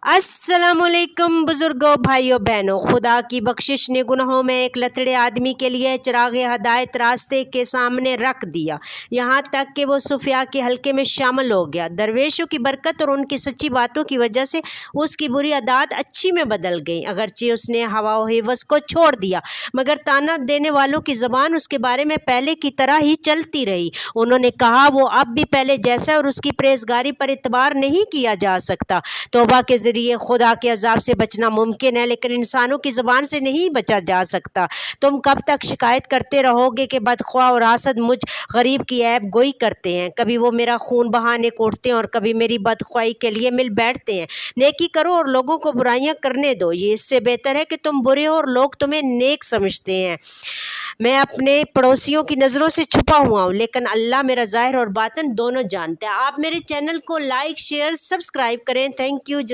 अस्सलामुअलैकुम बुजुर्गों, भाइयों बहनों। खुदा की बख्शिश ने गुनाहों में एक लथड़े आदमी के लिए चिराग हदायत रास्ते के सामने रख दिया, यहाँ तक कि वो सुफिया के हल्के में शामिल हो गया। दरवेशों की बरकत और उनकी सच्ची बातों की वजह से उसकी बुरी आदत अच्छी में बदल गई। अगरचे उसने हवा व हिवस को छोड़ दिया, मगर ताना देने वालों की ज़बान उसके बारे में पहले की तरह ही चलती रही। उन्होंने कहा, वो अब भी पहले जैसा, और उसकी परहेजगारी पर इतबार नहीं किया जा सकता। तौबा के ज़रिए खुदा के अज़ाब से बचना मुमकिन है, लेकिन इंसानों की ज़बान से नहीं बचा जा सकता। तुम कब तक शिकायत करते रहोगे कि बदख्वाह और हासद मुझ गरीब की ऐब गोई करते हैं। कभी वो मेरा खून बहाने को उठते हैं और कभी मेरी बदख्वाही के लिए मिल बैठते हैं। नेकी करो और लोगों को बुराइयां करने दो, ये इससे बेहतर है कि तुम बुरे हो और लोग तुम्हें नेक समझते हैं। मैं अपने पड़ोसियों की नज़रों से छुपा हुआ हूँ, लेकिन अल्लाह मेरा ज़ाहिर और बातिन दोनों जानता है। आप मेरे चैनल को लाइक, शेयर, सब्सक्राइब करें। Thank you.